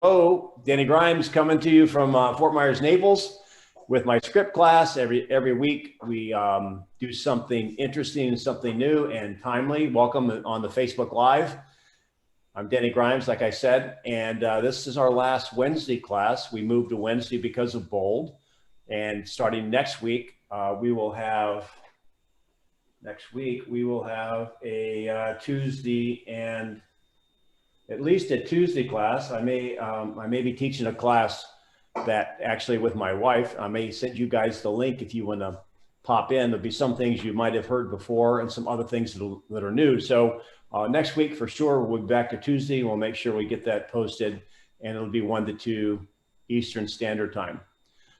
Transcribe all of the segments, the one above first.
Oh, Danny Grimes coming to you from Fort Myers, Naples, with my script class. Every week we do something interesting, something new and timely. Welcome on the Facebook Live. I'm Danny Grimes, like I said, and this is our last Wednesday class. We moved to Wednesday because of Bold, and starting next week, we will have a Tuesday and at least a Tuesday class. I may be teaching a class that actually with my wife. I may send you guys the link if you want to pop in. There'll be some things you might have heard before and some other things that are new. So next week for sure, we'll be back to Tuesday. We'll make sure we get that posted, and it'll be 1 to 2 Eastern Standard Time.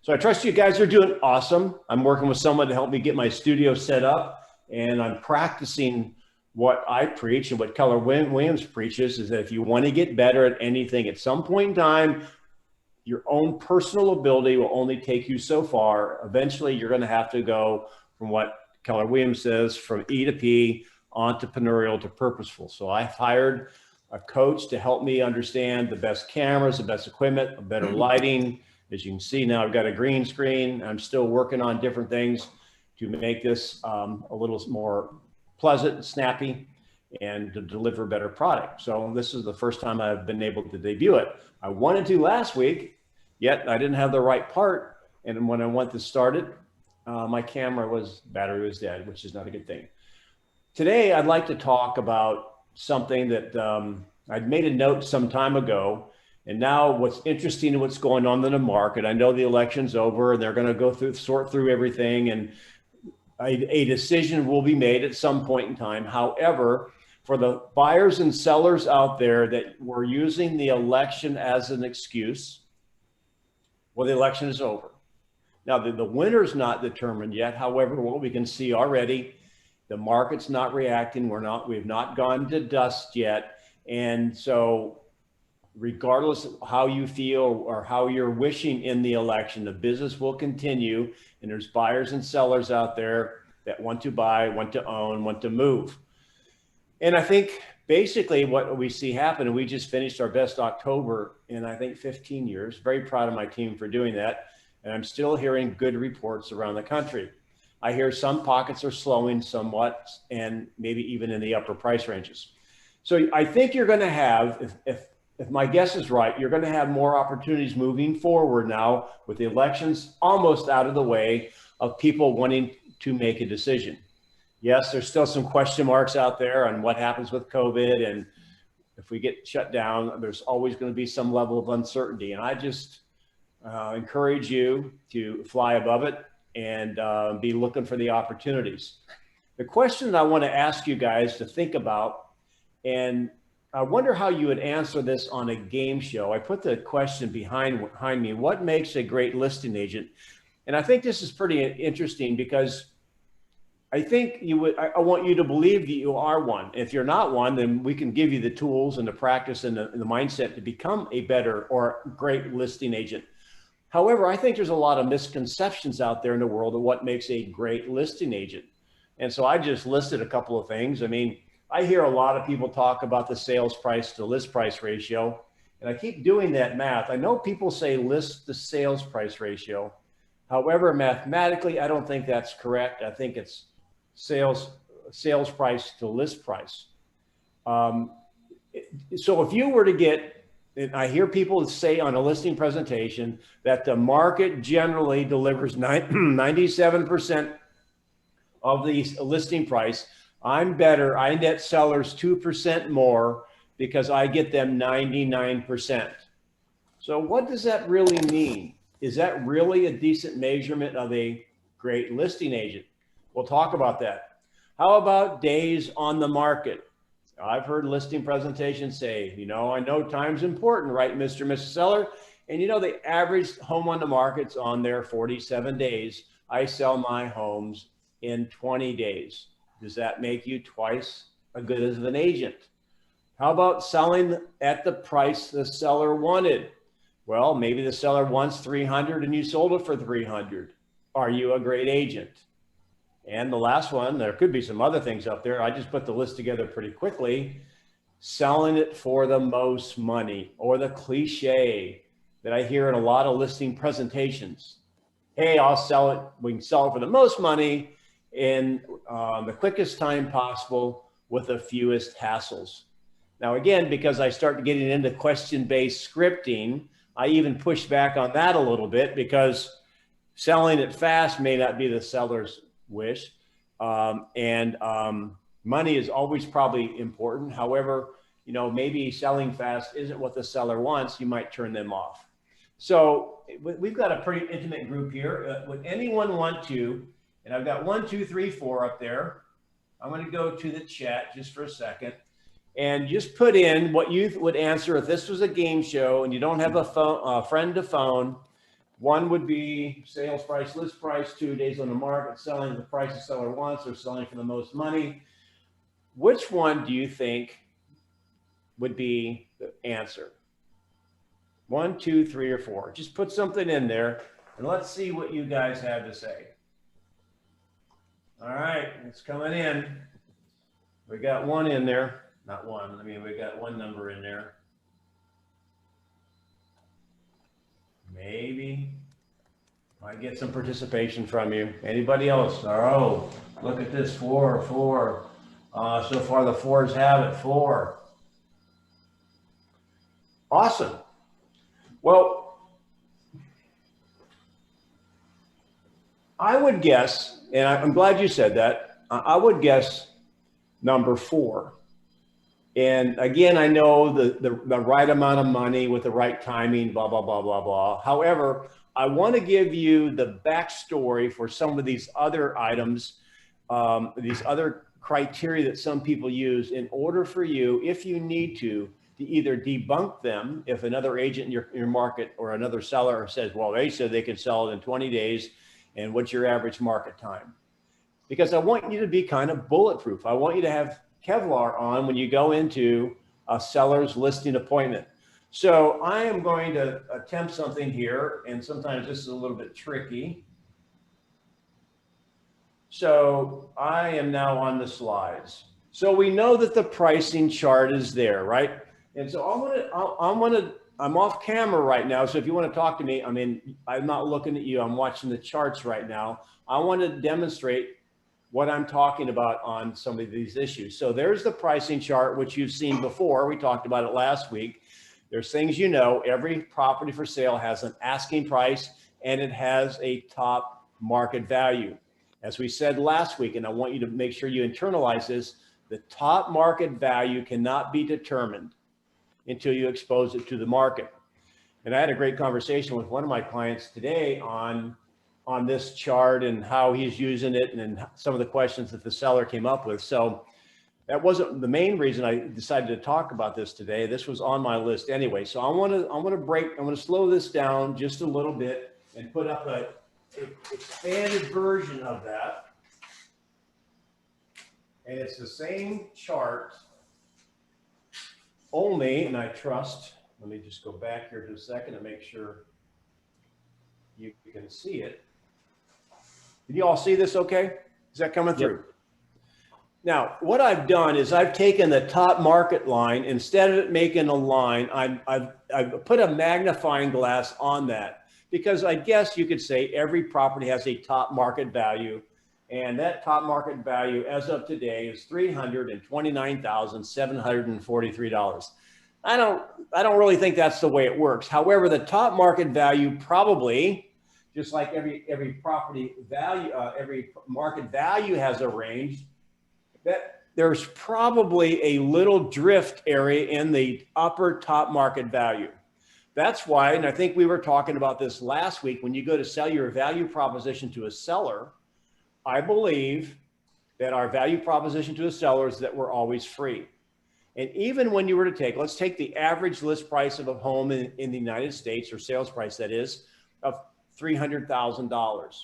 So I trust you guys are doing awesome. I'm working with someone to help me get my studio set up, and I'm practicing what I preach and what Keller Williams preaches, is that if you want to get better at anything at some point in time, your own personal ability will only take you so far. Eventually, you're going to have to go from what Keller Williams says, from E to P, entrepreneurial to purposeful. So I've hired a coach to help me understand the best cameras, the best equipment, the better lighting. As you can see now, I've got a green screen. I'm still working on different things to make this a little more pleasant and snappy, and to deliver a better product. So this is the first time I've been able to debut it. I wanted to last week, yet I didn't have the right part. And when I went to start it, my battery was dead, which is not a good thing. Today, I'd like to talk about something that I'd made a note some time ago. And now what's interesting and what's going on in the market, I know the election's over and they're going to sort through everything, and a decision will be made at some point in time. However, for the buyers and sellers out there that were using the election as an excuse, well, the election is over. Now, the winner's not determined yet. However, what we can see already, the market's not reacting. We've not gone to dust yet. And so regardless of how you feel or how you're wishing in the election, the business will continue. And there's buyers and sellers out there that want to buy, want to own, want to move. And I think basically what we see happen, and we just finished our best October in, I think, 15 years. Very proud of my team for doing that. And I'm still hearing good reports around the country. I hear some pockets are slowing somewhat, and maybe even in the upper price ranges. So I think you're going to have, if my guess is right, you're going to have more opportunities moving forward now with the elections almost out of the way, of people wanting to make a decision. Yes, there's still some question marks out there on what happens with COVID. And if we get shut down, there's always going to be some level of uncertainty. And I just encourage you to fly above it and be looking for the opportunities. The question that I want to ask you guys to think about, and I wonder how you would answer this on a game show. I put the question behind me: what makes a great listing agent? And I think this is pretty interesting, because I think I want you to believe that you are one. If you're not one, then we can give you the tools and the practice and the mindset to become a better or great listing agent. However, I think there's a lot of misconceptions out there in the world of what makes a great listing agent. And so I just listed a couple of things. I mean, I hear a lot of people talk about the sales price to list price ratio, and I keep doing that math. I know people say list to sales price ratio. However, mathematically, I don't think that's correct. I think it's sales price to list price. So if you were to get, and I hear people say on a listing presentation that the market generally delivers 97% of the listing price. I'm better. I net sellers 2% more because I get them 99%. So what does that really mean? Is that really a decent measurement of a great listing agent? We'll talk about that. How about days on the market? I've heard listing presentations say, I know time's important, right, Mr. and Mrs. Seller? And the average home on the market's on there 47 days. I sell my homes in 20 days. Does that make you twice as good as an agent? How about selling at the price the seller wanted? Well, maybe the seller wants 300 and you sold it for 300. Are you a great agent? And the last one, there could be some other things up there. I just put the list together pretty quickly. selling it for the most money, or the cliche that I hear in a lot of listing presentations. Hey, I'll sell it. We can sell it for the most money in the quickest time possible with the fewest hassles. Now, again, because I start getting into question-based scripting, I even push back on that a little bit, because selling it fast may not be the seller's wish. Money is always probably important. However, maybe selling fast isn't what the seller wants. You might turn them off. So we've got a pretty intimate group here. Would anyone want to, and I've got 1, 2, 3, 4 up there. I'm going to go to the chat just for a second and just put in what you would answer if this was a game show and you don't have a friend to phone. 1 would be sales price, list price, 2 days on the market, selling the price the seller wants, or selling for the most money. Which one do you think would be the answer? 1, 2, 3, or 4. Just put something in there and let's see what you guys have to say. All right, it's coming in. We got 1 in there. Not 1. I mean, we got 1 number in there. Maybe. Might get some participation from you. Anybody else? Oh, look at this. 4, 4. So far the 4s have it. 4. Awesome. Well, I would guess, and I'm glad you said that, I would guess number 4. And again, I know the right amount of money with the right timing, blah, blah, blah, blah, blah. However, I want to give you the backstory for some of these other items, these other criteria that some people use in order for you, if you need to either debunk them if another agent in your market or another seller says, well, they said they could sell it in 20 days, and what's your average market time? Because I want you to be kind of bulletproof. I want you to have Kevlar on when you go into a seller's listing appointment. So I am going to attempt something here, and sometimes this is a little bit tricky. So I am now on the slides. So we know that the pricing chart is there, right? And so I'm off camera right now. So if you want to talk to me, I mean, I'm not looking at you. I'm watching the charts right now. I want to demonstrate what I'm talking about on some of these issues. So there's the pricing chart, which you've seen before. We talked about it last week. There's things, every property for sale has an asking price and it has a top market value. As we said last week, and I want you to make sure you internalize this, the top market value cannot be determined until you expose it to the market. And I had a great conversation with one of my clients today on this chart and how he's using it and some of the questions that the seller came up with. So that wasn't the main reason I decided to talk about this today. This was on my list anyway. So I want to slow this down just a little bit and put up a expanded version of that. And it's the same chart only, and I trust, let me just go back here to a second and make sure you can see it. Can you all see this okay? Is that coming through? Yep. Now, what I've done is I've taken the top market line, instead of it making a line, I've put a magnifying glass on that, because I guess you could say every property has a top market value, and that top market value as of today is $329,743. I don't really think that's the way it works. However, the top market value probably, just like every property value, every market value has a range, that there's probably a little drift area in the upper top market value. That's why, and I think we were talking about this last week, when you go to sell your value proposition to a seller, I believe that our value proposition to a seller is that we're always free. And even when you were to let's take the average list price of a home in the United States, or sales price that is, of $300,000.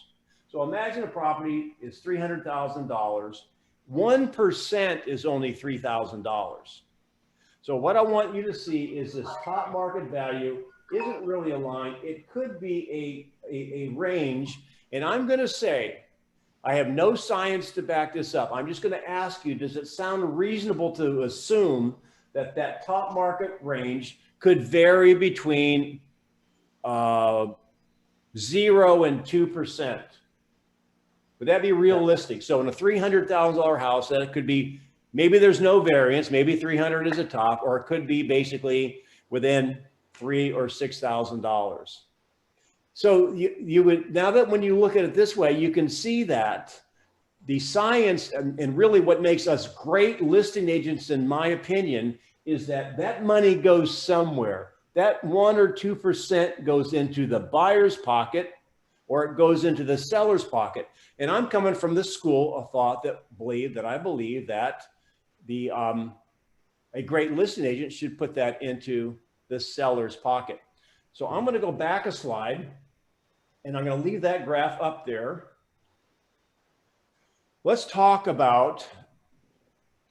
So imagine a property is $300,000. 1% is only $3,000. So what I want you to see is this top market value isn't really a line. It could be a range. And I'm going to say, I have no science to back this up. I'm just going to ask you, does it sound reasonable to assume that that top market range could vary between 0 and 2%. Would that be realistic? So in a $300,000 house, that it could be, maybe there's no variance, maybe 300 is a top, or it could be basically within $3,000 or $6,000. So you would, now that when you look at it this way, you can see that the science and really what makes us great listing agents, in my opinion, is that that money goes somewhere. That 1 or 2% goes into the buyer's pocket, or it goes into the seller's pocket. And I'm coming from the school of thought that I believe that the a great listing agent should put that into the seller's pocket. So I'm going to go back a slide, and I'm going to leave that graph up there. Let's talk about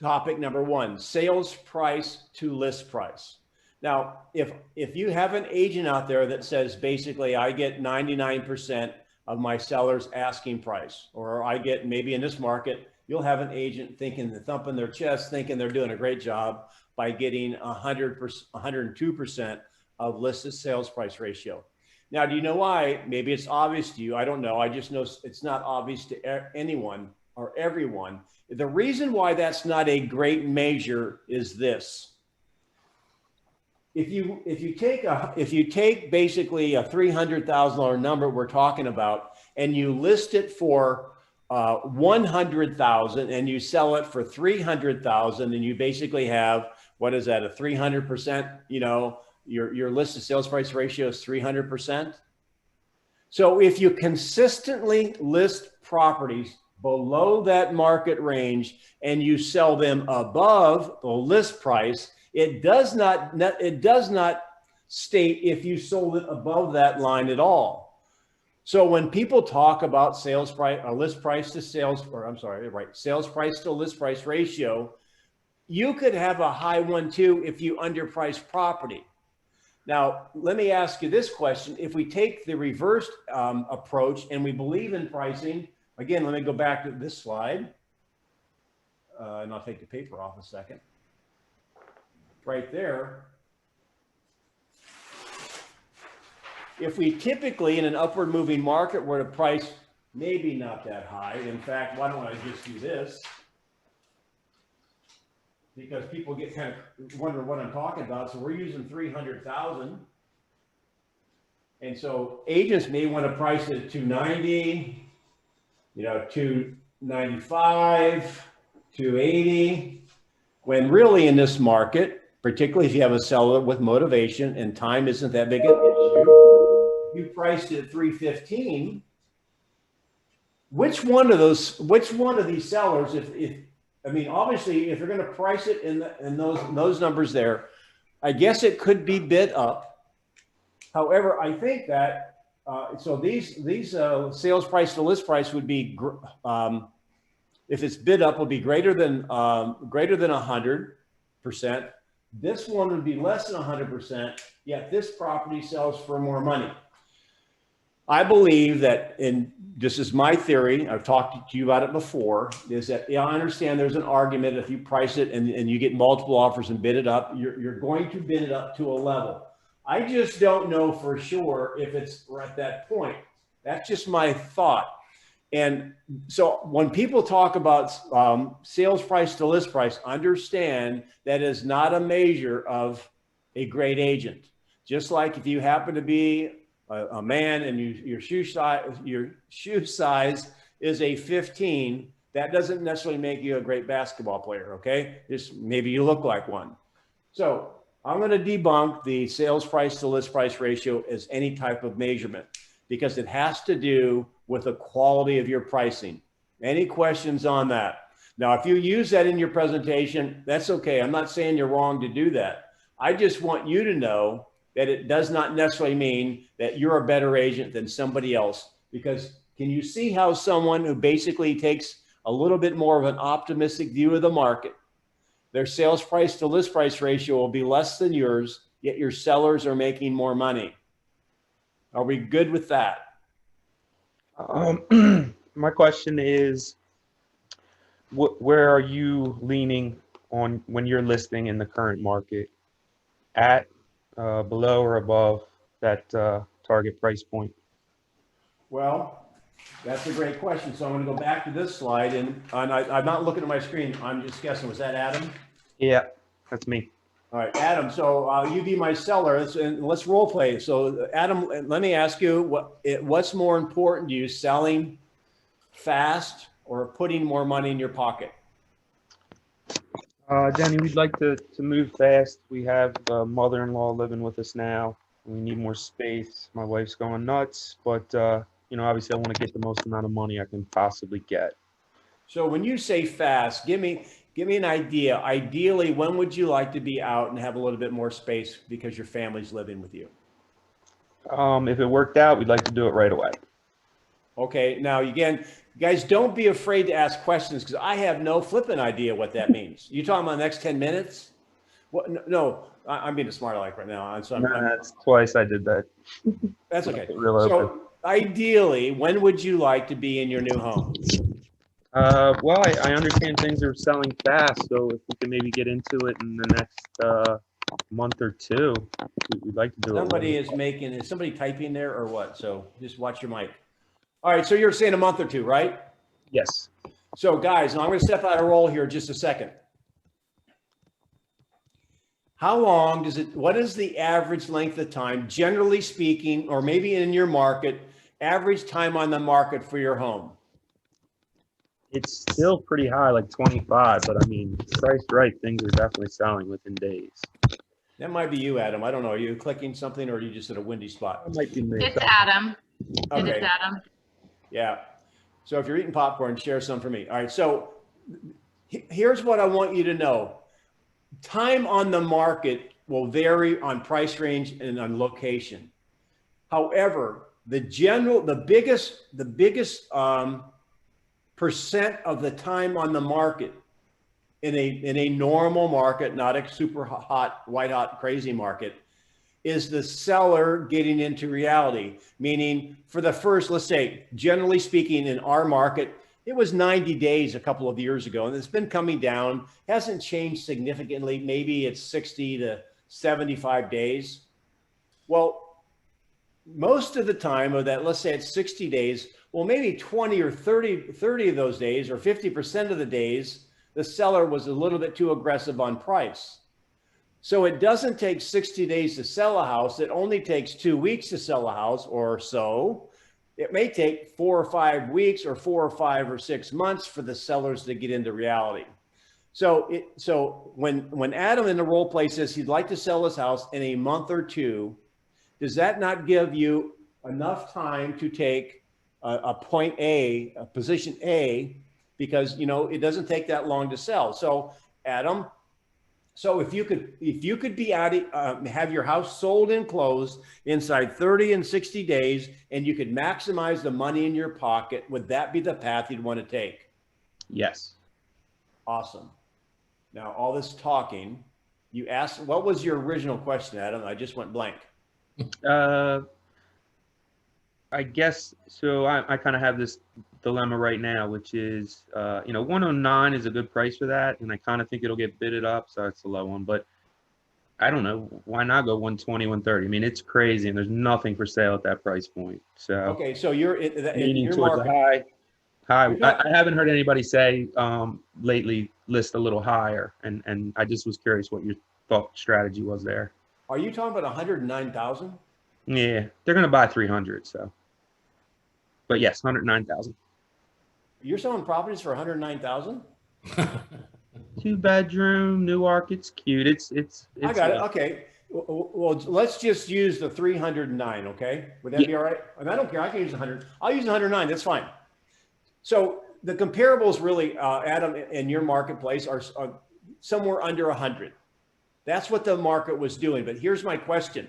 topic number 1, sales price to list price. Now, if you have an agent out there that says, basically, I get 99% of my seller's asking price, or I get, maybe in this market, you'll have an agent thumping their chest, thinking they're doing a great job by getting 102% of listed sales price ratio. Now, do you know why? Maybe it's obvious to you. I don't know. I just know it's not obvious to anyone or everyone. The reason why that's not a great measure is this. If you take basically a $300,000 number we're talking about, and you list it for 100,000 and you sell it for 300,000, and you basically have, what is that, a 300%, you know, your listed sales price ratio is 300%. So if you consistently list properties below that market range and you sell them above the list price, it does not state if you sold it above that line at all. So when people talk about sales price, list price to sales, or I'm sorry, right, sales price to list price ratio, you could have a high one too if you underprice property. Now, let me ask you this question. If we take the reversed approach and we believe in pricing, again, let me go back to this slide, and I'll take the paper off a second. Right there. If we typically, in an upward moving market, were to price maybe not that high, in fact, why don't I just do this? Because people get kind of wondering what I'm talking about. So we're using 300,000. And so agents may want to price it at 290, you know, 295, 280, when really in this market, particularly if you have a seller with motivation and time isn't that big an issue, you priced it at 315. Which one of these sellers, I mean, obviously, if you're going to price it in those numbers there, I guess it could be bid up. However, I think that so these sales price to list price would be, if it's bid up, will be greater than 100%. This one would be less than 100%. Yet this property sells for more money. I believe that, and this is my theory, I've talked to you about it before, is that, yeah, I understand there's an argument if you price it and you get multiple offers and bid it up, you're going to bid it up to a level. I just don't know for sure if it's at that point. That's just my thought. And so when people talk about sales price to list price, understand that is not a measure of a great agent. Just like if you happen to be a man and your shoe size is a 15, that doesn't necessarily make you a great basketball player, okay? Just maybe you look like one. So I'm going to debunk the sales price to list price ratio as any type of measurement, because it has to do with the quality of your pricing. Any questions on that? Now, if you use that in your presentation, that's okay. I'm not saying you're wrong to do that. I just want you to know that it does not necessarily mean that you're a better agent than somebody else, because can you see how someone who basically takes a little bit more of an optimistic view of the market, their sales price to list price ratio will be less than yours, yet your sellers are making more money? Are we good with that? My question is, where are you leaning on when you're listing in the current market at, below or above that target price point? Well, that's a great question. So I'm going to go back to this slide, and I'm not looking at my screen. I'm just guessing. Was that Adam? Yeah, that's me. All right, Adam. So you be my seller, and let's role play. So Adam, let me ask you, what's more important to you, selling fast or putting more money in your pocket? Denny, we'd like to move fast. We have a mother-in-law living with us now. We need more space. My wife's going nuts, but obviously I want to get the most amount of money I can possibly get. So when you say fast, give me an idea. Ideally, when would you like to be out and have a little bit more space because your family's living with you? If it worked out, we'd like to do it right away. Okay. Now, again, guys, don't be afraid to ask questions because I have no flipping idea what that means. You talking about the next 10 minutes? What? No, I'm being a smart aleck right now. So That's twice I did that. that's okay. Real open. So ideally, when would you like to be in your new home? Well, I understand things are selling fast, so if we can maybe get into it in the next month or two, we'd like to do it. Is somebody typing there or what? So just watch your mic. All right. So you're saying a month or two, right? Yes. So guys, now I'm going to step out of role here just a second. How long what is the average length of time, generally speaking, or maybe in your market, average time on the market for your home? It's still pretty high, like 25, but I mean, priced right, things are definitely selling within days. That might be you, Adam. I don't know. Are you clicking something or are you just at a windy spot? It might be me. It's Adam. Okay. It's Adam. Yeah. So if you're eating popcorn, share some for me. All right. So here's what I want you to know. Time on the market will vary on price range and on location. However, the biggest percent of the time on the market in a normal market, not a super hot, white hot, crazy market, is the seller getting into reality. Meaning for the first, let's say, generally speaking, in our market, it was 90 days a couple of years ago, and it's been coming down, hasn't changed significantly. Maybe it's 60 to 75 days. Well, most of the time of that, let's say it's 60 days, well, maybe 20 or 30 of those days, or 50% of the days, the seller was a little bit too aggressive on price. So it doesn't take 60 days to sell a house. It only takes 2 weeks to sell a house or so. It may take 4 or 5 weeks or 4 or 5 or 6 months for the sellers to get into reality. So when Adam in the role play says he'd like to sell his house in a month or two, does that not give you enough time to take a point A, a position A, because it doesn't take that long to sell? So Adam, so if you could be have your house sold and closed inside 30 and 60 days, and you could maximize the money in your pocket, would that be the path you'd want to take? Yes. Awesome. Now, all this talking, you asked, what was your original question, Adam? I just went blank. I guess so. I kind of have this dilemma right now, which is, 109 is a good price for that, and I kind of think it'll get bidded up, so it's a low one. But I don't know, why not go 120, 130? I mean, it's crazy, and there's nothing for sale at that price point. So okay, so you're leaning towards the high. I haven't heard anybody say lately list a little higher, and I just was curious what your thought strategy was there. Are you talking about 109,000? Yeah, they're gonna buy 300, so. But yes, 109,000. You're selling properties for 109,000? 2-bedroom, Newark. It's cute. It's. I got it. Okay. Well, let's just use the 309. Okay, would that be all right? And I don't care. I can use 100. I'll use 109. That's fine. So the comparables really, Adam, in your marketplace are somewhere under 100. That's what the market was doing. But here's my question.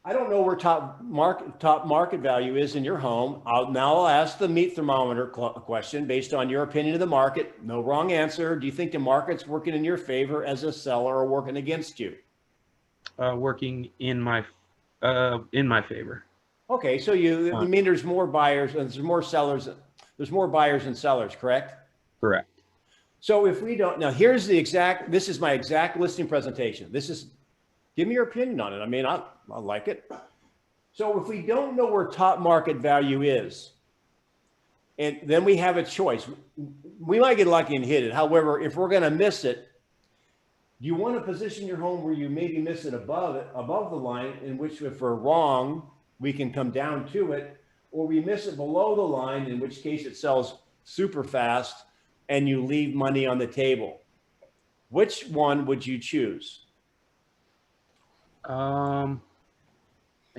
I don't know where top market value is in your home. I'll ask the meat thermometer question based on your opinion of the market. No wrong answer. Do you think the market's working in your favor as a seller or working against you? Working in my favor. Okay, so you mean there's more buyers and there's more sellers. There's more buyers than sellers, correct? Correct. So if we don't, now here's the exact, this is my exact listing presentation. This is, give me your opinion on it. I mean, I like it. So if we don't know where top market value is, and then we have a choice, we might get lucky and hit it. However, if we're going to miss it, do you want to position your home where you maybe miss it above the line, in which if we're wrong, we can come down to it, or we miss it below the line, in which case it sells super fast and you leave money on the table? Which one would you choose? I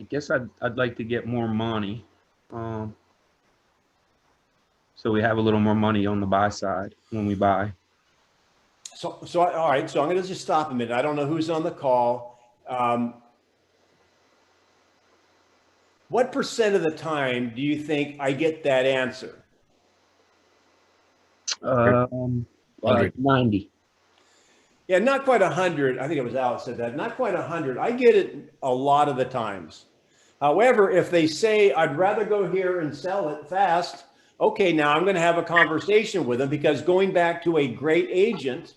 guess I'd like to get more money. So we have a little more money on the buy side when we buy. So all right. So I'm going to just stop a minute. I don't know who's on the call. What percent of the time do you think I get that answer? 90. Yeah, not quite 100. I think it was Alex said that. Not quite 100. I get it a lot of the times. However, if they say, I'd rather go here and sell it fast, okay, now I'm going to have a conversation with them, because going back to a great agent,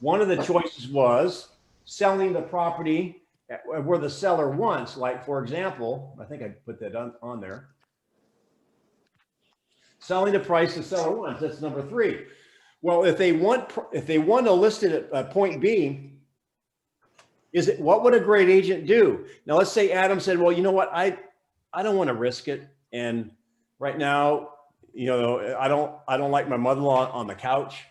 one of the choices was selling the property where the seller wants. Like, for example, I think I put that on there. Selling the price the seller wants. That's number 3. Well, if they want to list it at point B, what would a great agent do? Now, let's say Adam said, well, you know what? I don't want to risk it. And right now, you know, I don't like my mother-in-law on the couch,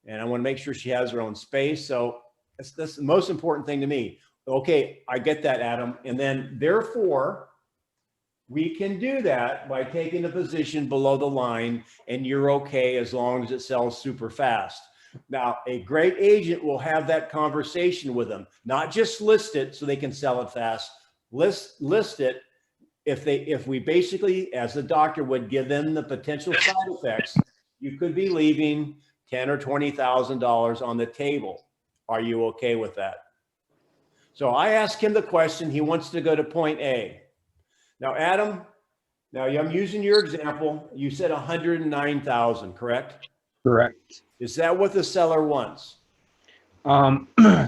and I want to make sure she has her own space. So that's the most important thing to me. Okay, I get that, Adam. And then therefore, we can do that by taking a position below the line, and you're okay as long as it sells super fast. Now, a great agent will have that conversation with them, not just list it so they can sell it fast. List it if we basically, as the doctor would, give them the potential side effects. You could be leaving $10,000 or $20,000 on the table. Are you okay with that? So I asked him the question. He wants to go to point A. Now, Adam, I'm using your example. You said 109,000, correct? Correct. Is that what the seller wants?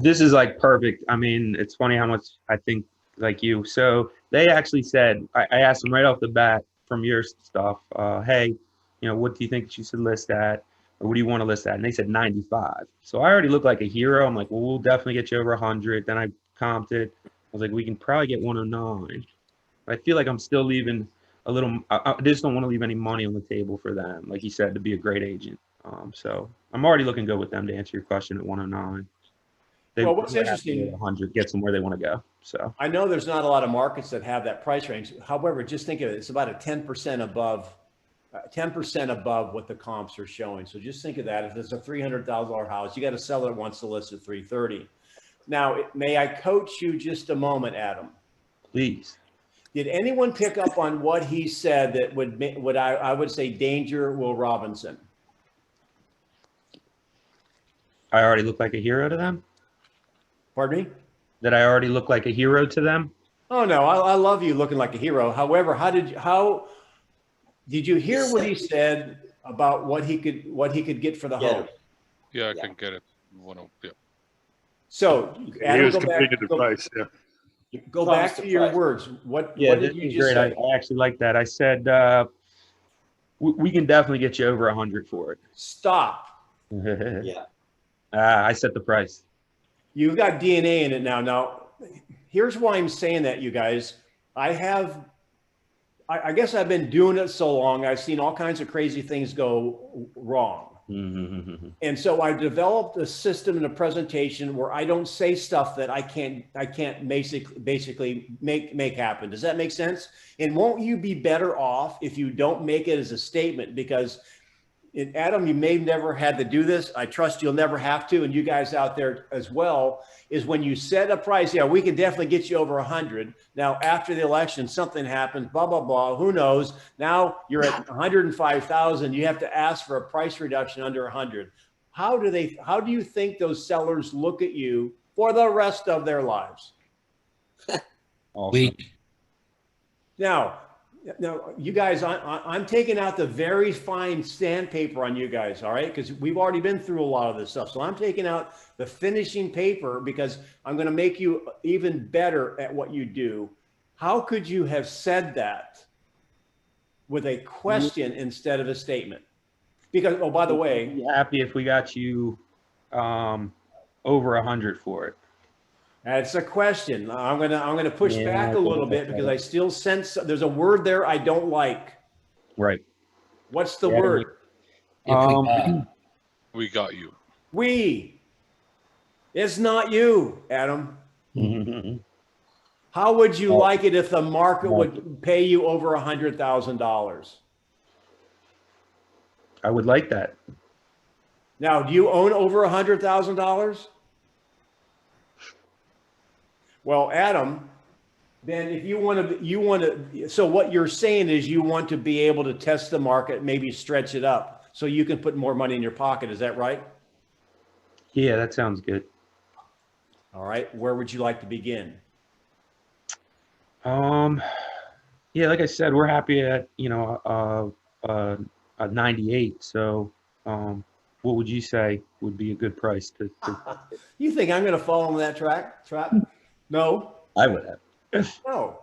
This is like perfect. I mean, it's funny how much I think like you. So they actually said, I asked them right off the bat from your stuff, hey, you know, what do you think you should list at? Or what do you want to list at? And they said 95. So I already look like a hero. I'm like, well, we'll definitely get you over 100. Then I comped it. I was like, we can probably get 109. I feel like I'm still leaving a little. I just don't want to leave any money on the table for them, like you said, to be a great agent. So I'm already looking good with them to answer your question at 109. Well, what's interesting, 100 gets them where they want to go. So I know there's not a lot of markets that have that price range. However, just think of it, it's about a 10% above, 10% above what the comps are showing. So just think of that. If it's a $300,000 house, you got to sell it once to list at 330. Now, may I coach you just a moment, Adam? Please. Did anyone pick up on what he said that would I would say danger Will Robinson? I already look like a hero to them? Pardon me? That I already look like a hero to them? Oh no, I love you looking like a hero. However, how did you hear what he said about what he could get for the home? Yeah, I can get it. Yeah. So Adam, he was completed the price. Yeah. Go back to your words. What did you just say? I actually like that. I said we can definitely get you over 100 for it. Stop. Yeah. I set the price. You've got DNA in it now. Now, here's why I'm saying that, you guys. I guess I've been doing it so long. I've seen all kinds of crazy things go wrong. And so I developed a system and a presentation where I don't say stuff that I can't basically make happen. Does that make sense? And won't you be better off if you don't make it as a statement? Because Adam, you may have never had to do this. I trust you'll never have to. And you guys out there as well, is when you set a price, yeah, we can definitely get you over 100. Now, after the election, something happens, blah, blah, blah, who knows? Now you're at 105,000. You have to ask for a price reduction under 100. How do you think those sellers look at you for the rest of their lives? Awesome. Now, Now, you guys, I'm taking out the very fine sandpaper on you guys, all right? Because we've already been through a lot of this stuff. So I'm taking out the finishing paper because I'm going to make you even better at what you do. How could you have said that with a question instead of a statement? Because, oh, by the way, I'd be happy if we got you over 100 for it. that's a question. I'm gonna push back a little bit because I still sense there's a word there I don't like. Right. What's the Yeah, word? We got you. We. It's not you, Adam. How would you like it if the market would pay you over $100,000? I would like that. Now, do you own over $100,000? Well, Adam, then if you want to, so what you're saying is you want to be able to test the market, maybe stretch it up so you can put more money in your pocket. Is that right? Yeah, that sounds good. All right. Where would you like to begin? Yeah, like I said, we're happy at, a 98. So, what would you say would be a good price to You think I'm going to fall on that trap? No. I would have. No.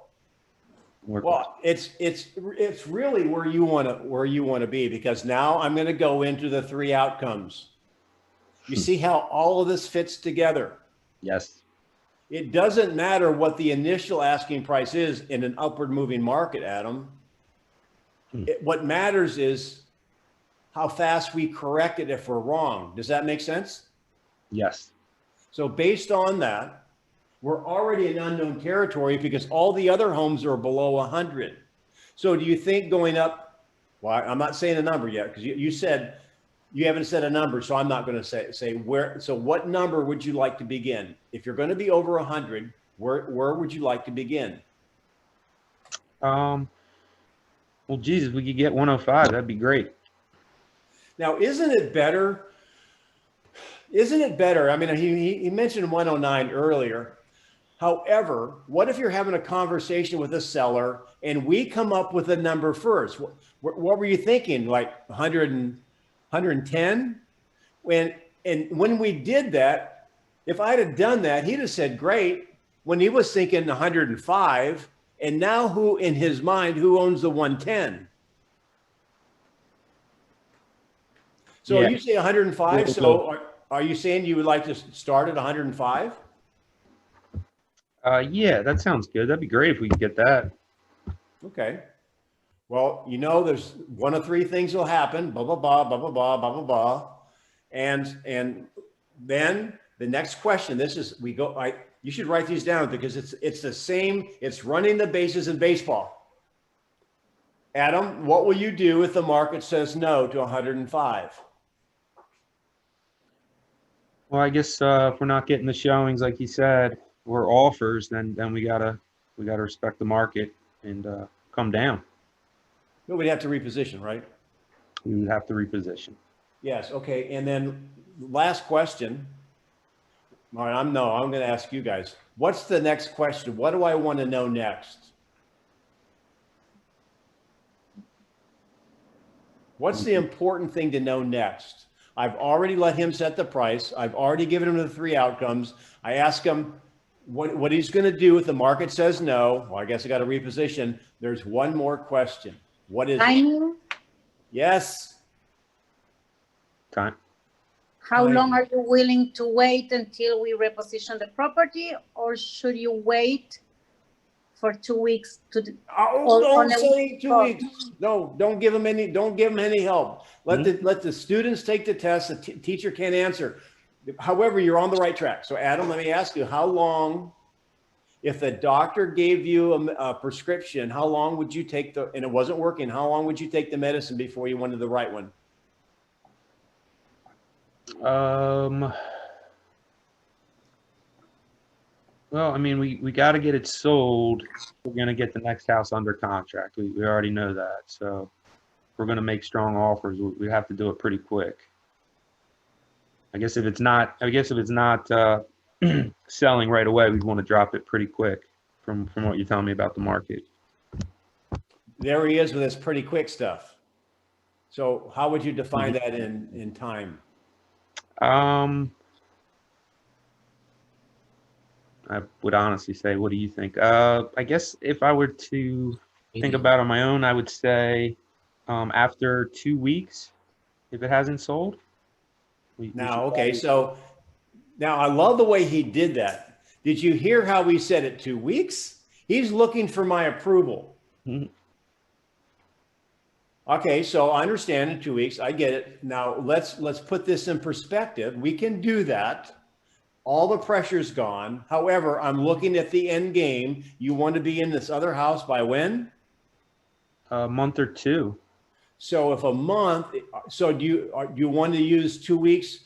Well, it's really where you want to be, because now I'm going to go into the three outcomes. You see how all of this fits together? Yes. It doesn't matter what the initial asking price is in an upward moving market, Adam. What matters is how fast we correct it if we're wrong. Does that make sense? Yes. So based on that, we're already in unknown territory because all the other homes are below 100. So do you think going up, well, I'm not saying a number yet because you said you haven't said a number, so I'm not going to say where. So what number would you like to begin? If you're going to be over 100, where would you like to begin? Well, Jesus, we could get 105. That'd be great. Now, isn't it better? Isn't it better? I mean, he mentioned 109 earlier. However, what if you're having a conversation with a seller and we come up with a number first? What were you thinking? Like 100 and 110? When we did that, if I'd have done that, he'd have said, great. When he was thinking 105, and now who in his mind, who owns the 110? So Yeah. you say 105. So are you saying you would like to start at 105? Yeah, that sounds good. That'd be great if we could get that. Okay. Well, there's one of three things will happen. Blah, blah, blah, blah, blah, blah, blah, blah, blah. And then the next question, you should write these down because it's the same. It's running the bases in baseball. Adam, what will you do if the market says no to 105? Well, I guess if we're not getting the showings, like you said, or offers, then we gotta respect the market and come down. No, we'd have to reposition, right? We would have to reposition. Yes. Okay. And then last question. All right. I'm going to ask you guys. What's the next question? What do I want to know next? What's the important thing to know next? I've already let him set the price. I've already given him the three outcomes. I ask him what he's going to do if the market says no. Well, I guess I got to reposition. There's one more question. What is it? Yes. Time. How long are you willing to wait until we reposition the property, or should you wait for 2 weeks to? Don't say 2 weeks. No, don't give them any help. Let the students take the test. The teacher can't answer. However, you're on the right track. So Adam, let me ask you, how long, if the doctor gave you a prescription, how long would you take and it wasn't working, how long would you take the medicine before you went to the right one? Well, I mean, we got to get it sold. We're going to get the next house under contract. We already know that. So if we're going to make strong offers, we have to do it pretty quick. I guess if it's not selling right away, we'd want to drop it pretty quick from what you're telling me about the market. there he is with his pretty quick stuff. So how would you define that in time? I would honestly say, what do you think? I guess if I were to think about it on my own, I would say after 2 weeks, if it hasn't sold. Now, okay, so now I love the way he did that. Did you hear how we said it? 2 weeks? He's looking for my approval. Mhm. Okay, so I understand in 2 weeks. I get it. Now let's put this in perspective. We can do that. All the pressure's gone. However, I'm looking at the end game. You want to be in this other house by when? A month or two. So if a month, so do you want to use 2 weeks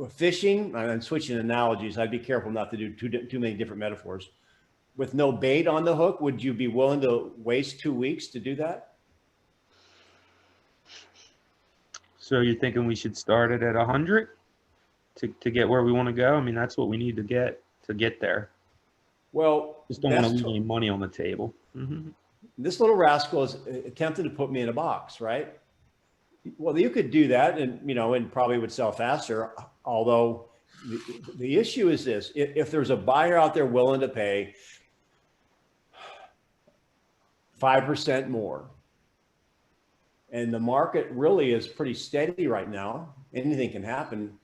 fishing? I'm switching analogies. I'd be careful not to do too many different metaphors. With no bait on the hook, would you be willing to waste 2 weeks to do that? So you're thinking we should start it at 100 to get where we want to go? I mean, that's what we need to get there. Well, Just don't want to leave any money on the table. Mm-hmm. This little rascal is attempting to put me in a box, right? Well, you could do that and probably would sell faster. Although the issue is this, if there's a buyer out there willing to pay 5% more, and the market really is pretty steady right now, anything can happen.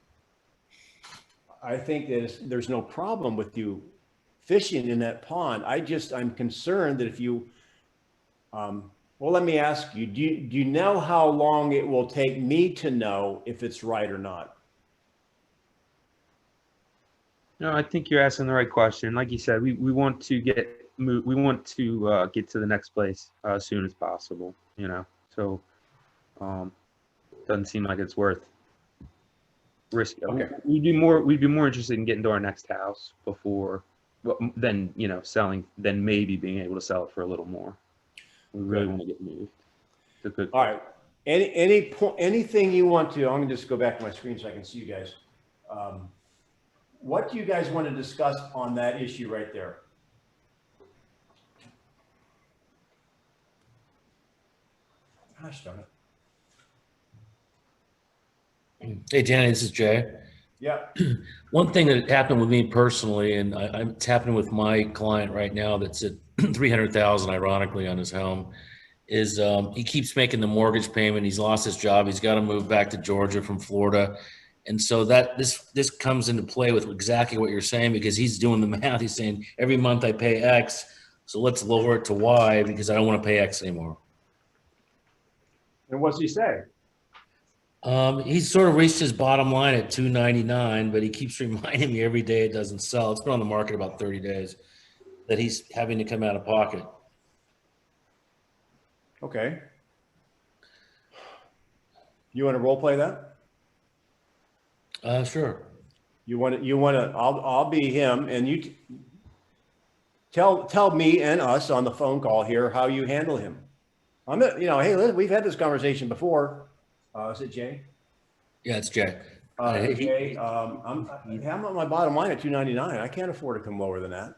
I think that there's no problem with you fishing in that pond. I'm concerned that if you, well, let me ask you, do you know how long it will take me to know if it's right or not? No, I think you're asking the right question. Like you said, we want to get to the next place as soon as possible, so doesn't seem like it's worth risk. Okay. We'd be more interested in getting to our next house before than selling, than maybe being able to sell it for a little more. We really want to get moved. It's a good. All right. Anything you want to, I'm gonna just go back to my screen so I can see you guys. What do you guys want to discuss on that issue right there? Gosh darn it. Hey, Danny, this is Jay. Yeah. One thing that happened with me personally, and it's happening with my client right now that's at $300,000, ironically, on his home, is he keeps making the mortgage payment. He's lost his job. He's got to move back to Georgia from Florida. And so this comes into play with exactly what you're saying, because he's doing the math. He's saying every month I pay X, so let's lower it to Y because I don't want to pay X anymore. And what's he say? He's sort of reached his bottom line at $299, but he keeps reminding me every day it doesn't sell. It's been on the market about 30 days that he's having to come out of pocket. Okay. You want to role play that? Sure. You want to, I'll be him, and you tell me and us on the phone call here how you handle him. Hey, listen, we've had this conversation before. Is it Jay? Yeah, it's Jay. Jay, I'm on my bottom line at $299. I can't afford to come lower than that.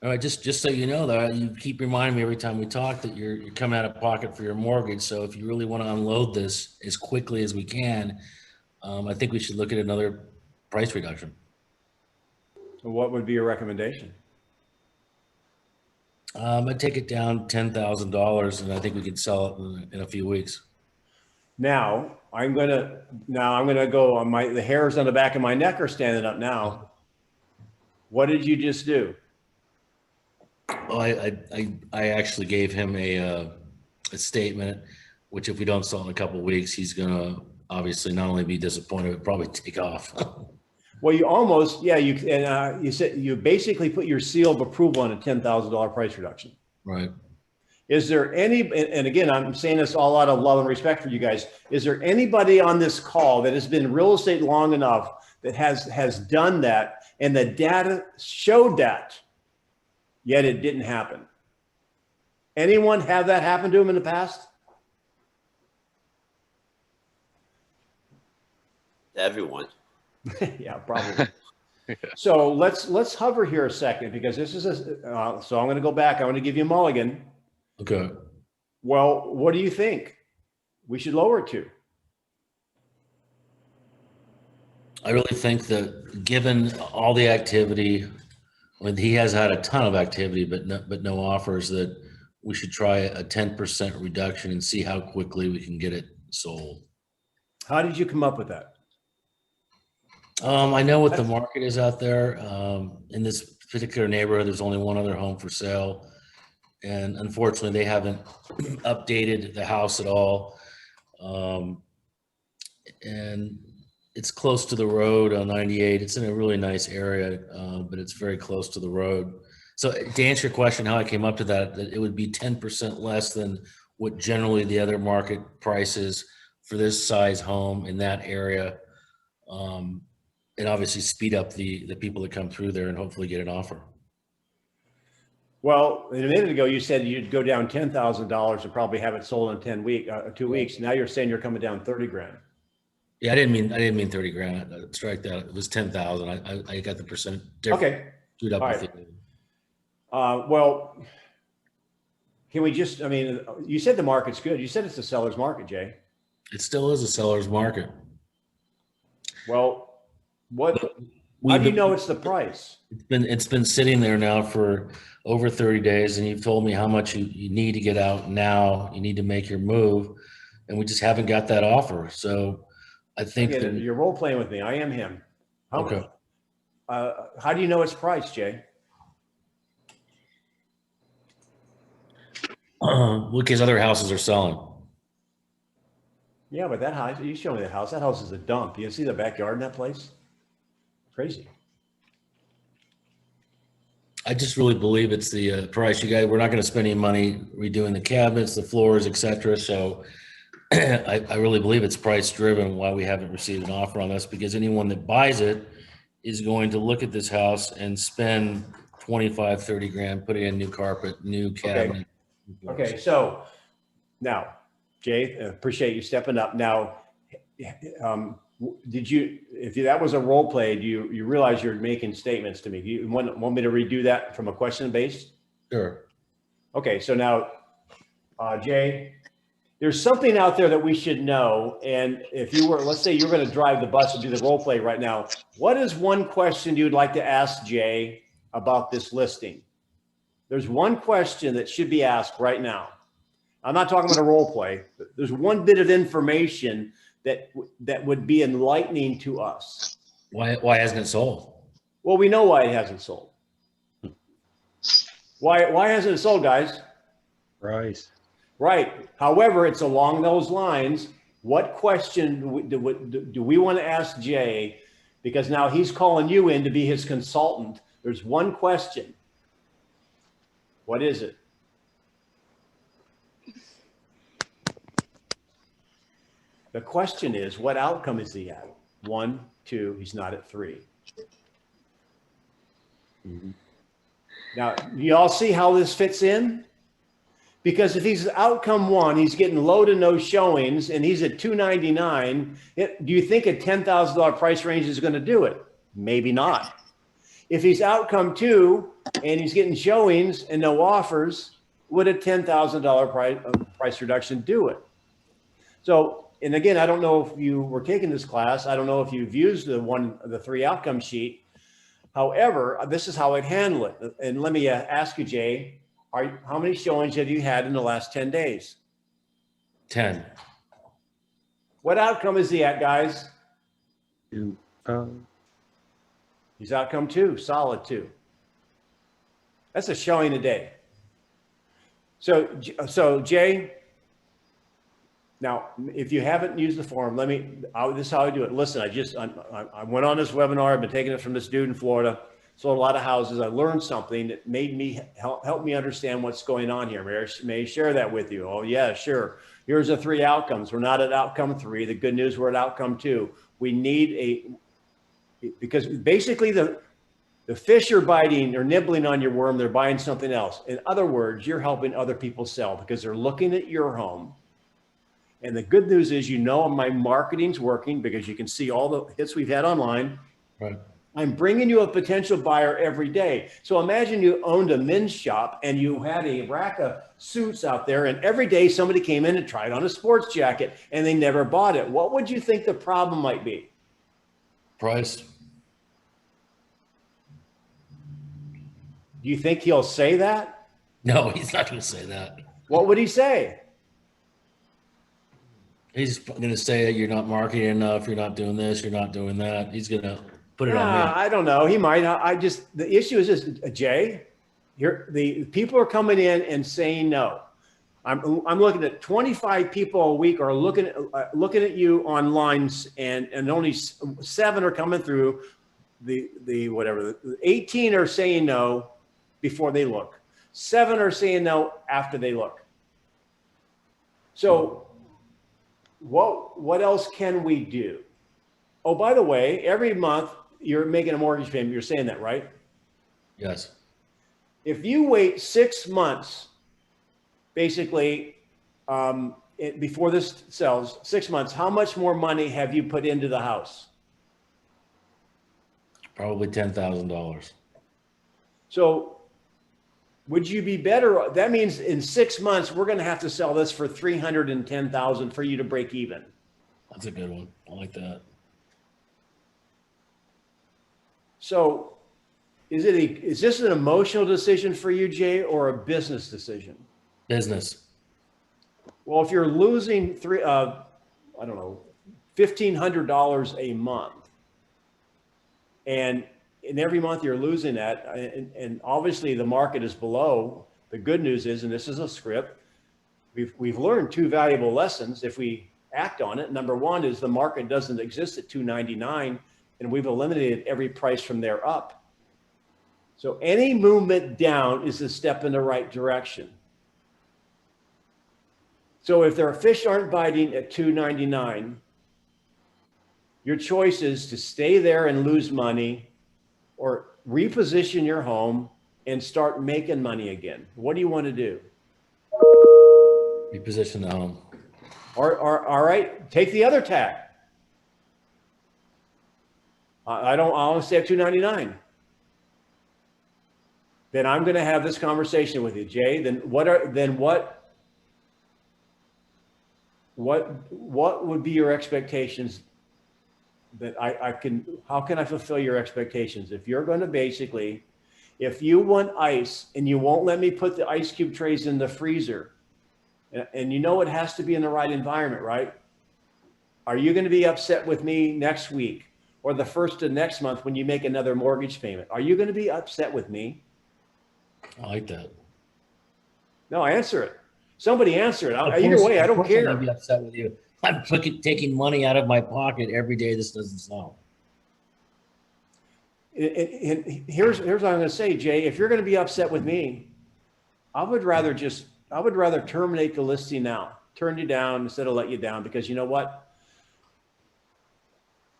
All right, just so you know, that you keep reminding me every time we talk that you're coming out of pocket for your mortgage. So if you really want to unload this as quickly as we can, I think we should look at another price reduction. What would be your recommendation? I'd take it down $10,000, and I think we could sell it in a few weeks. Now I'm gonna go on the hairs on the back of my neck are standing up now. What did you just do? Oh, I actually gave him a statement, which if we don't sell in a couple of weeks, he's gonna obviously not only be disappointed, but probably take off. Well, you almost, yeah, you said you basically put your seal of approval on a $10,000 price reduction. Right. Is there and again, I'm saying this all out of love and respect for you guys. Is there anybody on this call that has been in real estate long enough that has done that and the data showed that, yet it didn't happen? Anyone have that happen to them in the past? Everyone. Yeah, probably. So let's hover here a second, because this is so I'm going to go back. I want to give you a mulligan. Okay. Well, what do you think? We should lower it to? I really think that given all the activity, I mean, he has had a ton of activity, but no offers, that we should try a 10% reduction and see how quickly we can get it sold. How did you come up with that? I know what the market is out there. In this particular neighborhood, there's only one other home for sale. And unfortunately, they haven't updated the house at all. And it's close to the road on 98. It's in a really nice area, but it's very close to the road. So to answer your question, how I came up to that it would be 10% less than what generally the other market price is for this size home in that area. And obviously speed up the people that come through there and hopefully get an offer. Well, a minute ago, you said you'd go down $10,000 and probably have it sold in 2 weeks. Now you're saying you're coming down 30 grand. Yeah, I didn't mean 30 grand. Strike that. It was 10,000. I got the percent difference. Okay. Screwed up All with right. it. Well, can we just, I mean, you said the market's good. You said it's a seller's market, Jay. It still is a seller's market. Well, how do you know it's the price? It's been sitting there now for over 30 days, and you've told me how much you need to get out now. You need to make your move, and we just haven't got that offer. So I think Again, you're role playing with me. I am him. Okay. How do you know it's priced, Jay? Look, his other houses are selling. Yeah, but that house, you show me that house. That house is a dump. You see the backyard in that place? Crazy. I just really believe it's the price. You guys, we're not going to spend any money redoing the cabinets, the floors, etc. So I really believe it's price driven. Why we haven't received an offer on this, because anyone that buys it is going to look at this house and spend 25, 30 grand, putting in new carpet, new cabinet. Okay, so now, Jay, appreciate you stepping up. Now, if that was a role play, do you realize you're making statements to me? Do you want me to redo that from a question based? Sure. Okay, so now, Jay, there's something out there that we should know. And if you were, let's say you're going to drive the bus and do the role play right now, what is one question you'd like to ask Jay about this listing? There's one question that should be asked right now. I'm not talking about a role play. There's one bit of information that would be enlightening to us. Why hasn't it sold? Well, we know why it hasn't sold. Why hasn't it sold, guys? Price. Right. However, it's along those lines. What question do we want to ask Jay? Because now he's calling you in to be his consultant. There's one question. What is it? The question is, what outcome is he at? 1, 2, he's not at 3. Mm-hmm. Now, you all see how this fits in? Because if he's outcome 1, he's getting low to no showings, and he's at 299. Do you think a $10,000 price range is going to do it? Maybe not. If he's outcome 2 and he's getting showings and no offers, would a $10,000 price reduction do it? So, and again, I don't know if you were taking this class. I don't know if you've used the 3 outcome sheet. However, this is how I'd handle it. And let me ask you, Jay, how many showings have you had in the last 10 days? 10. What outcome is he at, guys? 2. He's outcome 2, solid 2. That's a showing a day. So Jay, now, if you haven't used the form, this is how I do it. Listen, I went on this webinar. I've been taking it from this dude in Florida. Sold a lot of houses. I learned something that made me help me understand what's going on here. May I share that with you? Oh yeah, sure. Here's the 3 outcomes. We're not at outcome 3. The good news, we're at outcome 2. We need because basically the fish are biting or nibbling on your worm. They're buying something else. In other words, you're helping other people sell because they're looking at your home. And the good news is, my marketing's working because you can see all the hits we've had online. Right. I'm bringing you a potential buyer every day. So imagine you owned a men's shop and you had a rack of suits out there, and every day somebody came in and tried on a sports jacket and they never bought it. What would you think the problem might be? Price. Do you think he'll say that? No, he's not going to say that. What would he say? He's going to say you're not marketing enough. You're not doing this. You're not doing that. He's going to put it on me. I don't know. He might. The issue is this, Jay, the people are coming in and saying no. I'm looking at 25 people a week are looking at you online, and only 7 are coming through. The whatever, the 18 are saying no before they look. 7 are saying no after they look. So what else can we do? Oh, by the way, every month you're making a mortgage payment. You're saying that, right? Yes. If you wait 6 months, basically, before this sells, 6 months, how much more money have you put into the house? Probably $10,000. So would you be better? That means in 6 months, we're going to have to sell this for $310,000 for you to break even. That's a good one. I like that. So is this an emotional decision for you, Jay, or a business decision? Business. Well, if you're losing $1,500 a month, and every month you're losing that, and obviously the market is below. The good news is, and this is a script, we've learned 2 valuable lessons if we act on it. Number 1 is the market doesn't exist at $299, and we've eliminated every price from there up. So any movement down is a step in the right direction. So if their fish aren't biting at $299, your choice is to stay there and lose money, or reposition your home and start making money again. What do you want to do? Reposition the home. All right, take the other tack. I want to stay at $299. Then I'm going to have this conversation with you, Jay. Then what would be your expectations that how can I fulfill your expectations? If you're going to basically, if you want ice and you won't let me put the ice cube trays in the freezer, and you know it has to be in the right environment, right? Are you going to be upset with me next week or the first of next month when you make another mortgage payment? Are you going to be upset with me? I like that. No, answer it. Somebody answer it. Either way, I don't care. I'd be upset with you. I'm taking money out of my pocket every day this doesn't sell. And here's what I'm going to say, Jay. If you're going to be upset with me, I would rather terminate the listing now, turn you down instead of let you down, because you know what?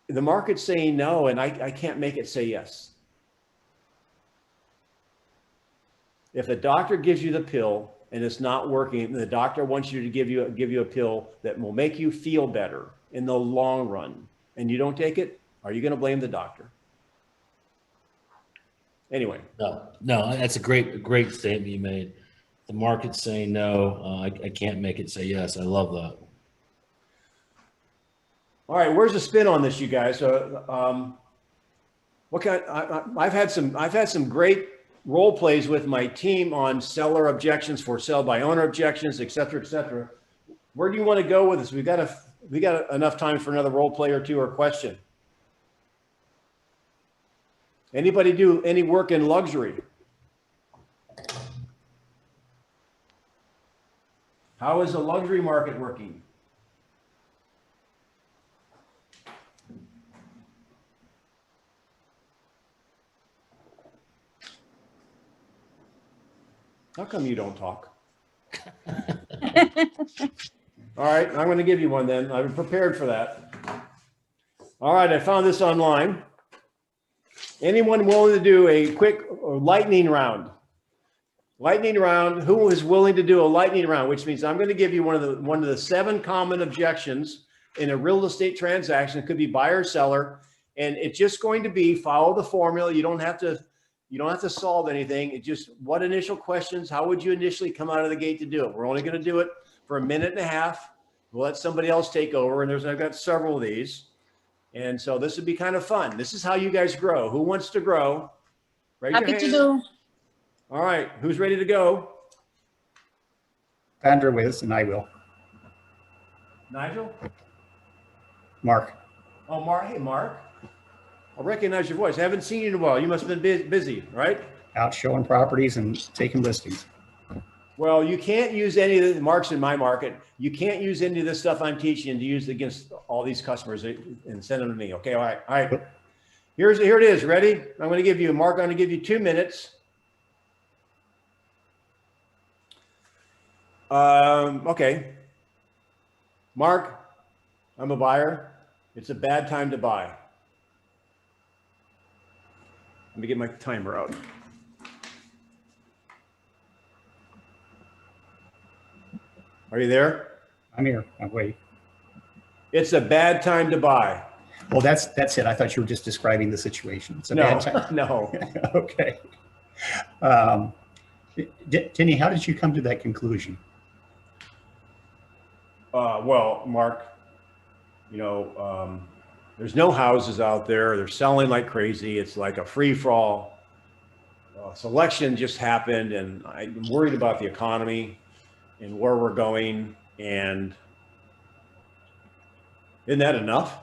The market's saying no, and I can't make it say yes. If the doctor gives you the pill and it's not working, the doctor wants you to give you a pill that will make you feel better in the long run, and you don't take it, are you going to blame the doctor? Anyway. No, that's a great statement you made. The market's saying no, I can't make it say yes. I love that. All right, where's the spin on this, you guys? I've had some great role plays with my team on seller objections for sell by owner objections, et cetera, et cetera. Where do you want to go with this? We got enough time for another role play or two or question. Anybody do any work in luxury? How is the luxury market working? How come you don't talk? All right, I'm going to give you one then. I'm prepared for that. All right, I found this online. Anyone willing to do a quick lightning round? Lightning round. Who is willing to do a lightning round? Which means I'm going to give you one of the 7 common objections in a real estate transaction. It could be buyer or seller, And it's just going to be follow the formula. You don't have to solve anything. It just, what initial questions, how would you initially come out of the gate to do it? We're only going to do it for 1.5 minutes. We'll let somebody else take over. And I've got several of these. And so this would be kind of fun. This is how you guys grow. Who wants to grow? Raise your Happy to hand. do. All right. Who's ready to go? Andrew is, and I will. Nigel? Mark. Oh, Mark. Hey, Mark. I recognize your voice. I haven't seen you in a while. You must have been busy, right? Out showing properties and taking listings. Well, you can't use any of the Mark's in my market. You can't use any of this stuff I'm teaching to use against all these customers and send them to me. Okay. All right. All right. Here it is. Ready? I'm going to give you, Mark, I'm going to give you 2 minutes. Okay. Mark, I'm a buyer. It's a bad time to buy. Let me get my timer out. Are you there? I'm here. I'm waiting. It's a bad time to buy. Well, that's it. I thought you were just describing the situation. It's a bad time. No. Okay. Denny, how did you come to that conclusion? Well, Mark, there's no houses out there. They're selling like crazy. It's like a free for all. Selection just happened, and I'm worried about the economy and where we're going. And isn't that enough?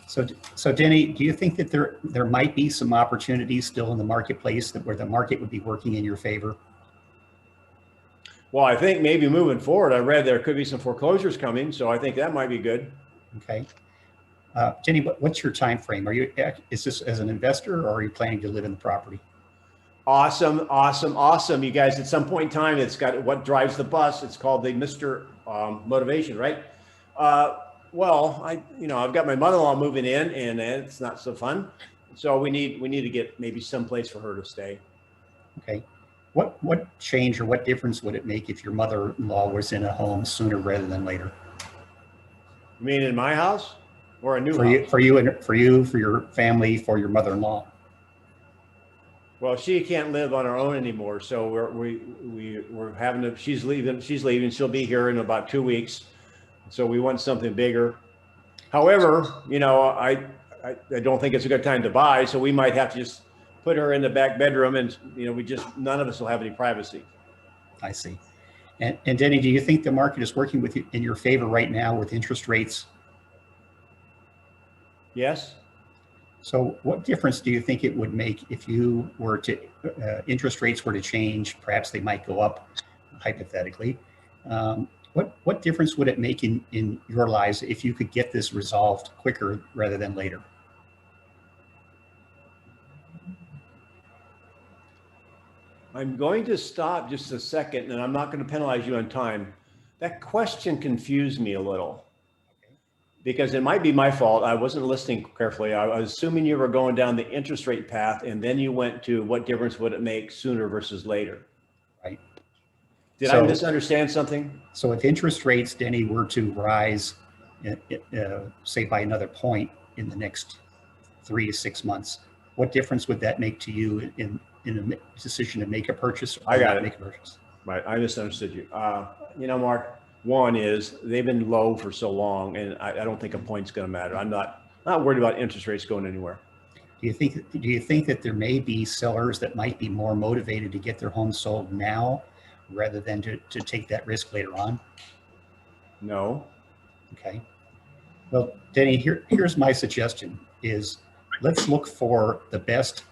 So Denny, do you think that there might be some opportunities still in the marketplace where the market would be working in your favor? Well, I think maybe moving forward, I read there could be some foreclosures coming, so I think that might be good. Okay. Denny, what's your time frame? Is this as an investor, or are you planning to live in the property? Awesome, awesome, awesome. You guys, at some point in time, it's got what drives the bus. It's called the Mr. Motivation, right? Well, I've got my mother-in-law moving in, and it's not so fun. So we need to get maybe someplace for her to stay. Okay. What change or what difference would it make if your mother-in-law was in a home sooner rather than later? You mean in my house or a new house? For your family, for your mother-in-law? Well, she can't live on her own anymore. So we're having to, she's leaving. She'll be here in about 2 weeks. So we want something bigger. However, I don't think it's a good time to buy. So we might have to just put her in the back bedroom, and none of us will have any privacy. I see. And Denny, do you think the market is working with you in your favor right now with interest rates? Yes. So what difference do you think it would make if you were to, interest rates were to change? Perhaps they might go up, hypothetically. What difference would it make in your lives if you could get this resolved quicker rather than later? I'm going to stop just a second, and I'm not going to penalize you on time. That question confused me a little, because it might be my fault. I wasn't listening carefully. I was assuming you were going down the interest rate path, and then you went to what difference would it make sooner versus later. Right. Did I misunderstand something? So if interest rates, Denny, were to rise, say by another point in the next 3 to 6 months, what difference would that make to you in a decision to make a purchase? Or I got it. Make a purchase? Right. I misunderstood you. Mark, one is they've been low for so long, and I don't think a point's going to matter. I'm not worried about interest rates going anywhere. Do you think that there may be sellers that might be more motivated to get their home sold now rather than to take that risk later on? No. Okay. Well, Denny, here's my suggestion is let's look for the best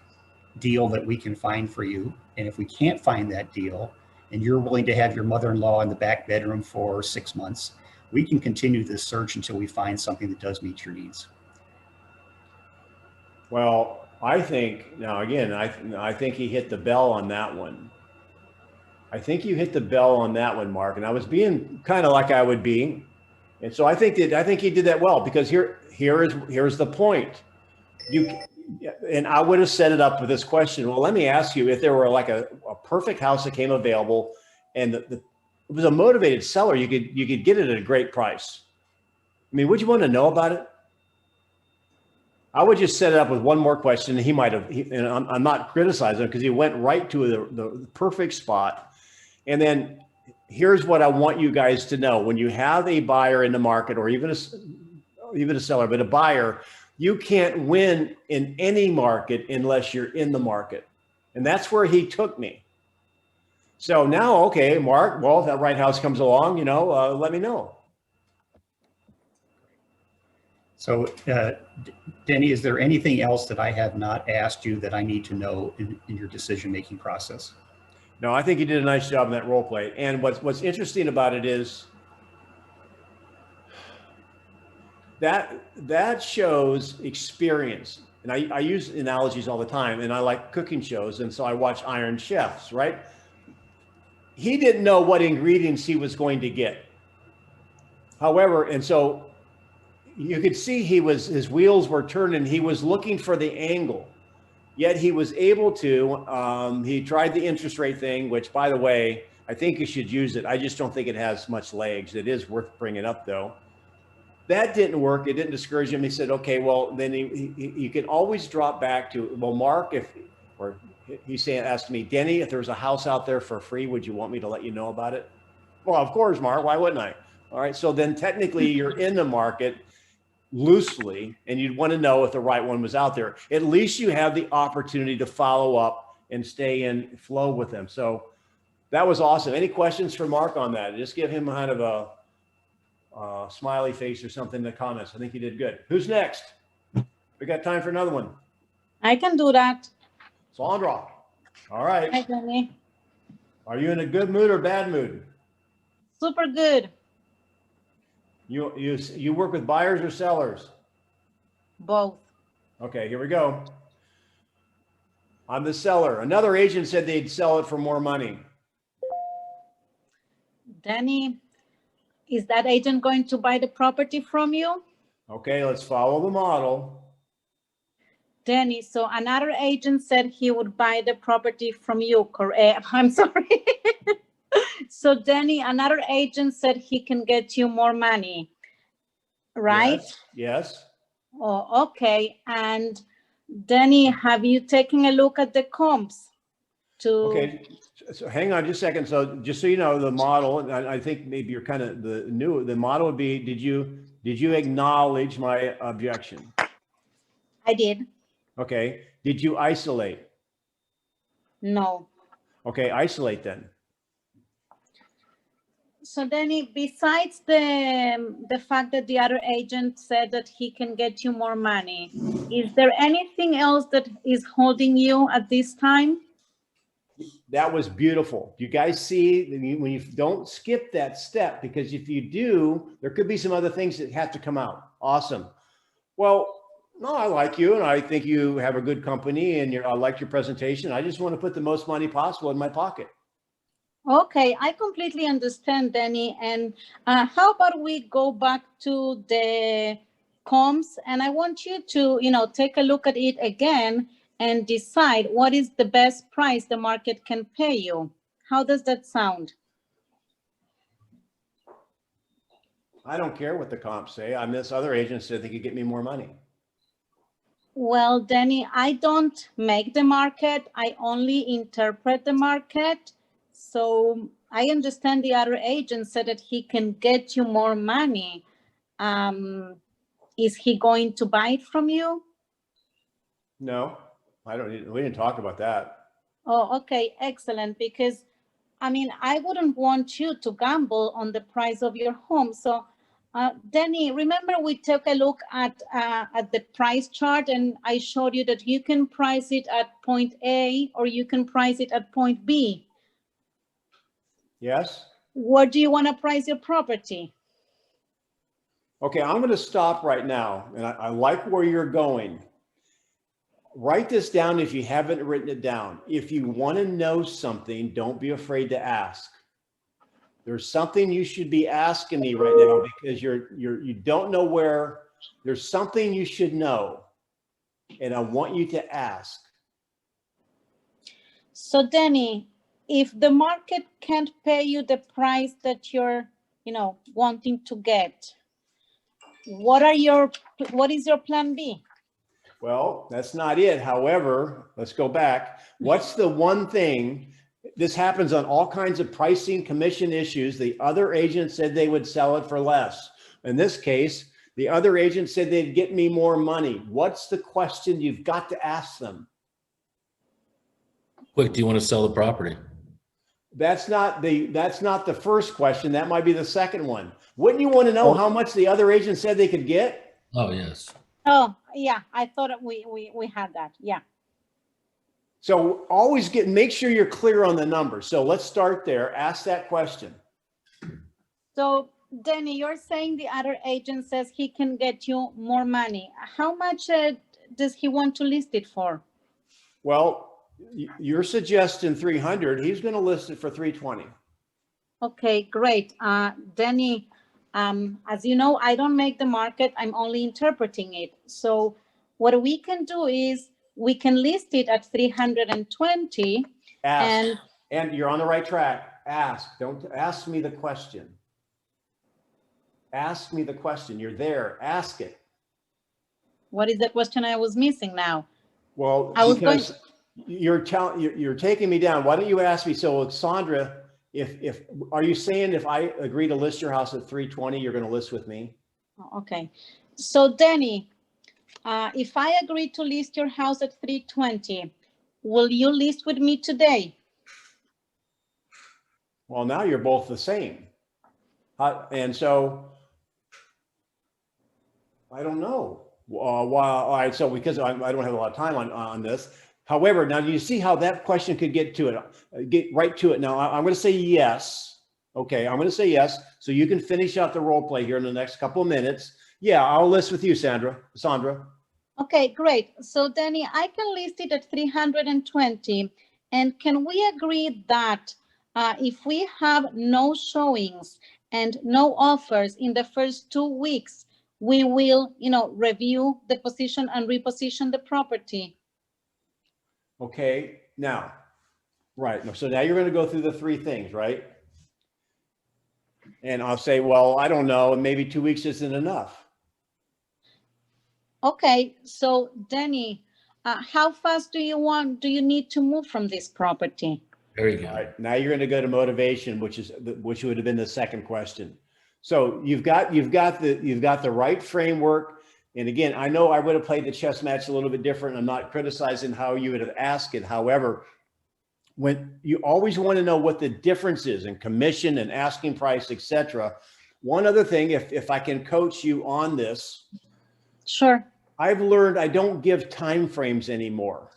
deal that we can find for you. And if we can't find that deal and you're willing to have your mother-in-law in the back bedroom for 6 months, we can continue this search until we find something that does meet your needs. Well, I think, now again, I think he hit the bell on that one. I think you hit the bell on that one, Mark, and I was being kind of like I would be. And so I think he did that well, because here's the point. And I would have set it up with this question. Well, let me ask you, if there were like a perfect house that came available and it was a motivated seller, you could get it at a great price. I mean, would you want to know about it? I would just set it up with one more question. He might have, and I'm not criticizing him because he went right to the perfect spot. And then here's what I want you guys to know. When you have a buyer in the market, or even a seller, but a buyer, you can't win in any market unless you're in the market. And that's where he took me. So now, okay, Mark, well, if that right house comes along, let me know. So, Denny, is there anything else that I have not asked you that I need to know in your decision-making process? No, I think you did a nice job in that role play. And what's interesting about it is that shows experience. And I use analogies all the time, and I like cooking shows. And so I watch Iron Chefs, right? He didn't know what ingredients he was going to get. However, and so you could see his wheels were turning. He was looking for the angle, yet he was able to. He tried the interest rate thing, which, by the way, I think you should use it. I just don't think it has much legs. It is worth bringing up, though. That didn't work. It didn't discourage him. He said, "Okay, well, then you can always drop back to, well, Mark, asked me, Denny, if there was a house out there for free, would you want me to let you know about it?" Well, of course, Mark. Why wouldn't I? All right. So then technically you're in the market loosely, and you'd want to know if the right one was out there. At least you have the opportunity to follow up and stay in flow with them. So that was awesome. Any questions for Mark on that? Just give him kind of a smiley face or something in the comments. I think you did good. Who's next? We got time for another one. I can do that. Sandra. All Hi, right. Jenny. Are you in a good mood or bad mood? Super good. You work with buyers or sellers? Both. Okay, here we go. I'm the seller. Another agent said they'd sell it for more money. Danny, is that agent going to buy the property from you? Okay, let's follow the model. Danny, so another agent said he would buy the property from you, correct? I'm sorry. So Danny, another agent said he can get you more money, right? Yes. Oh, okay. And Danny, have you taken a look at the comps? Okay, so hang on just a second. So just so you know, the model, and I think maybe you're kind of the model would be, did you acknowledge my objection? I did. Okay. Did you isolate? No. Okay, isolate then. So Danny, besides the fact that the other agent said that he can get you more money, is there anything else that is holding you at this time? That was beautiful. You guys see when you don't skip that step, because if you do, there could be some other things that have to come out. Awesome. Well, no, I like you, and I think you have a good company, and I like your presentation. I just want to put the most money possible in my pocket. Okay, I completely understand, Danny. And how about we go back to the comps, and I want you to, take a look at it again and decide what is the best price the market can pay you. How does that sound? I don't care what the comps say. This other agent said they could get me more money. Well, Danny, I don't make the market. I only interpret the market. So I understand the other agent said that he can get you more money. Is he going to buy it from you? No, we didn't talk about that. Oh, okay, excellent. Because I wouldn't want you to gamble on the price of your home. So Danny, remember we took a look at the price chart, and I showed you that you can price it at point A or you can price it at point B. Yes. Where do you want to price your property? Okay, I'm going to stop right now, and I like where you're going. Write this down if you haven't written it down. If you want to know something, don't be afraid to ask. There's something you should be asking me right now, because you don't know where. There's something you should know, and I want you to ask. So Danny, if the market can't pay you the price that you're, wanting to get, what is your plan B? Well, that's not it. However, let's go back. What's the one thing, this happens on all kinds of pricing commission issues. The other agent said they would sell it for less. In this case, the other agent said they'd get me more money. What's the question you've got to ask them? Quick, do you want to sell the property? That's not the first question. That might be the second one. Wouldn't you want to know how much the other agent said they could get? Oh, yes. Oh, yeah, I thought we had that. Yeah. So always make sure you're clear on the number. So let's start there. Ask that question. So Danny, you're saying the other agent says he can get you more money. How much does he want to list it for? Well, you're suggesting 300. He's going to list it for 320. Okay, great. Danny, as you know, I don't make the market. I'm only interpreting it. So what we can do is we can list it at 320. Ask. And you're on the right track. Ask. Don't ask me the question. Ask me the question. You're there. Ask it. What is the question I was missing now? Well, because you're taking me down. Why don't you ask me? So, Sandra, if are you saying if I agree to list your house at 320, you're going to list with me? Okay. So, Danny, if I agree to list your house at 320, will you list with me today? Well, now you're both the same. And so I don't know. All right. So because I don't have a lot of time on this. However, now you see how that question could get right to it. Now I'm going to say yes. Okay. I'm going to say yes. So you can finish out the role play here in the next couple of minutes. Yeah. I'll list with you, Sandra. Okay, great. So Danny, I can list it at 320. And can we agree that if we have no showings and no offers in the first 2 weeks, we will, review the position and reposition the property? Okay. Now, right. So now you're going to go through the three things, right? And I'll say, well, I don't know. Maybe 2 weeks isn't enough. Okay. So Danny, how fast do you need to move from this property? Very good. All right. Now you're going to go to motivation, which would have been the second question. So you've got the right framework. And again, I know I would have played the chess match a little bit different. I'm not criticizing how you would have asked it. However, when you always want to know what the difference is in commission and asking price, etc. One other thing, if I can coach you on this. Sure. I've learned I don't give time frames anymore.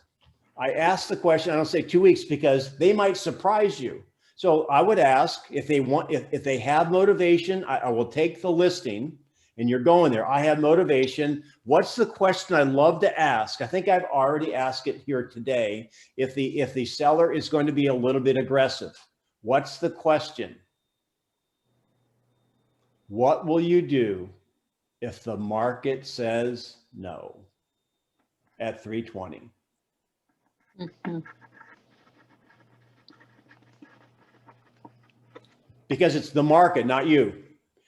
I ask the question, I don't say 2 weeks because they might surprise you. So I would ask if they have motivation, I will take the listing and you're going there. I have motivation. What's the question I love to ask? I think I've already asked it here today. If the seller is going to be a little bit aggressive, what's the question? What will you do if the market says no at 320? Mm-hmm. Because it's the market, not you.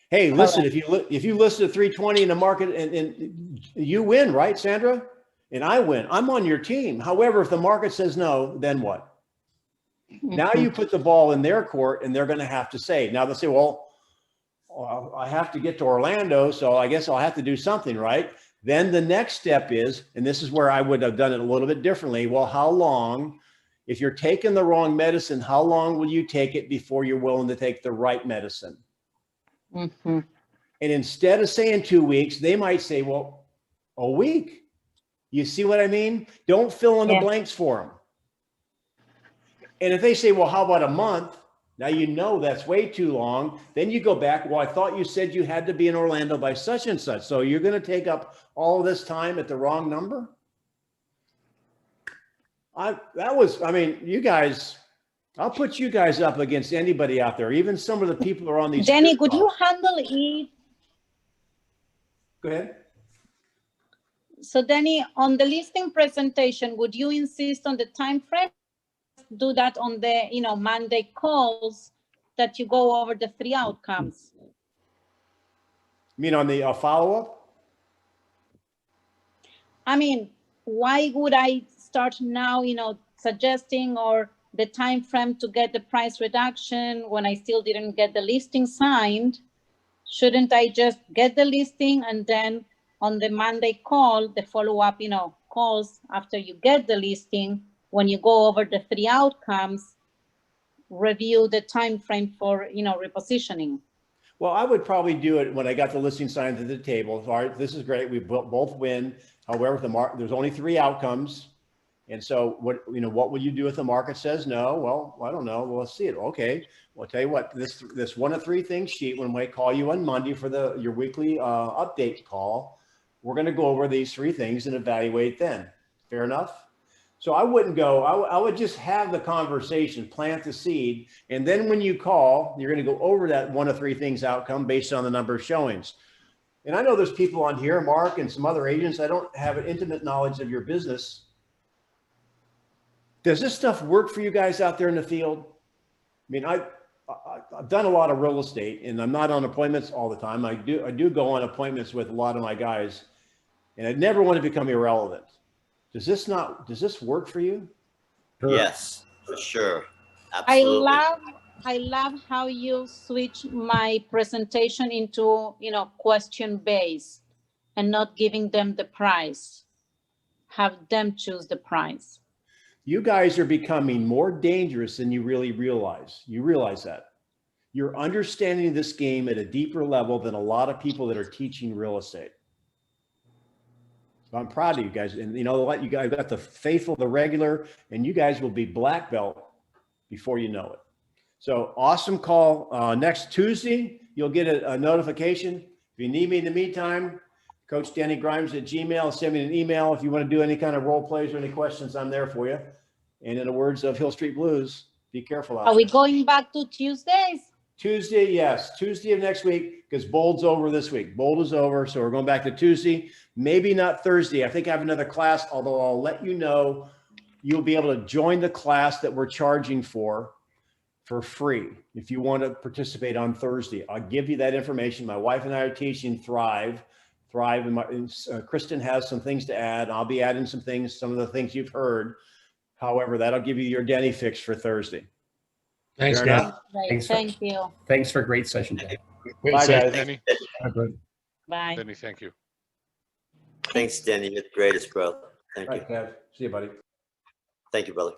Hey, listen, if you list at 320 in the market and you win, right, Sandra? And I win, I'm on your team. However, if the market says no, then what? Mm-hmm. Now you put the ball in their court and they're going to have to say, now they'll say, well, I have to get to Orlando, so I guess I'll have to do something, right? Then the next step is, and this is where I would have done it a little bit differently. Well, how long, if you're taking the wrong medicine, how long will you take it before you're willing to take the right medicine? Mm-hmm. And instead of saying 2 weeks, they might say, well, a week. You see what I mean? Don't fill in the blanks for them. And if they say, well, how about a month? Now, you know that's way too long. Then you go back, well, I thought you said you had to be in Orlando by such and such. So you're going to take up all this time at the wrong number? You guys, I'll put you guys up against anybody out there, even some of the people who are on these. Danny, could you handle it? Go ahead. So Danny, on the listing presentation, would you insist on the time frame? Do that on the Monday calls that you go over the 3 outcomes. You mean on the follow-up? I mean, why would I start now, suggesting or the time frame to get the price reduction when I still didn't get the listing signed? Shouldn't I just get the listing and then on the Monday call, the follow-up, calls after you get the listing, when you go over the 3 outcomes, review the time frame for, repositioning? Well, I would probably do it when I got the listing signed to the table. All right, this is great. We both win. However, there's only 3 outcomes. And so what will you do if the market says no? Well, I don't know. Well, let's see it. Okay. Well, I'll tell you what, this 1 of 3 things sheet, when I call you on Monday for your weekly update call, we're going to go over these 3 things and evaluate then. Fair enough? So I wouldn't go, I would just have the conversation, plant the seed. And then when you call, you're going to go over that 1 of 3 things outcome based on the number of showings. And I know there's people on here, Mark and some other agents, I don't have an intimate knowledge of your business. Does this stuff work for you guys out there in the field? I mean, I've done a lot of real estate and I'm not on appointments all the time. I do go on appointments with a lot of my guys and I never want to become irrelevant. Does this work for you? Sure. Yes, for sure. Absolutely. I love how you switch my presentation into, question based and not giving them the price. Have them choose the price. You guys are becoming more dangerous than you really realize. You realize that. You're understanding this game at a deeper level than a lot of people that are teaching real estate. So I'm proud of you guys. And you know what? You guys got the faithful, the regular, and you guys will be black belt before you know it. So awesome call. Next Tuesday, you'll get a notification. If you need me in the meantime, Coach Danny Grimes at Gmail. Send me an email if you want to do any kind of role plays or any questions. I'm there for you. And in the words of Hill Street Blues, be careful out there. Are we going back to Tuesdays? Tuesday, yes. Tuesday of next week, because Bold's over this week. Bold is over, so we're going back to Tuesday. Maybe not Thursday. I think I have another class, although I'll let you know you'll be able to join the class that we're charging for free if you want to participate on Thursday. I'll give you that information. My wife and I are teaching Thrive, and Kristen has some things to add. I'll be adding some things, some of the things you've heard. However, that'll give you your Denny fix for Thursday. Thanks, Fair Dan. enough? Right. Thank you. Thanks for a great session, Dan. Great Bye, session. guys. Danny, Bye. Danny, thank you. Thanks, Danny. You're the greatest, bro. Thank All you. right, Kev. See you, buddy. Thank you, brother.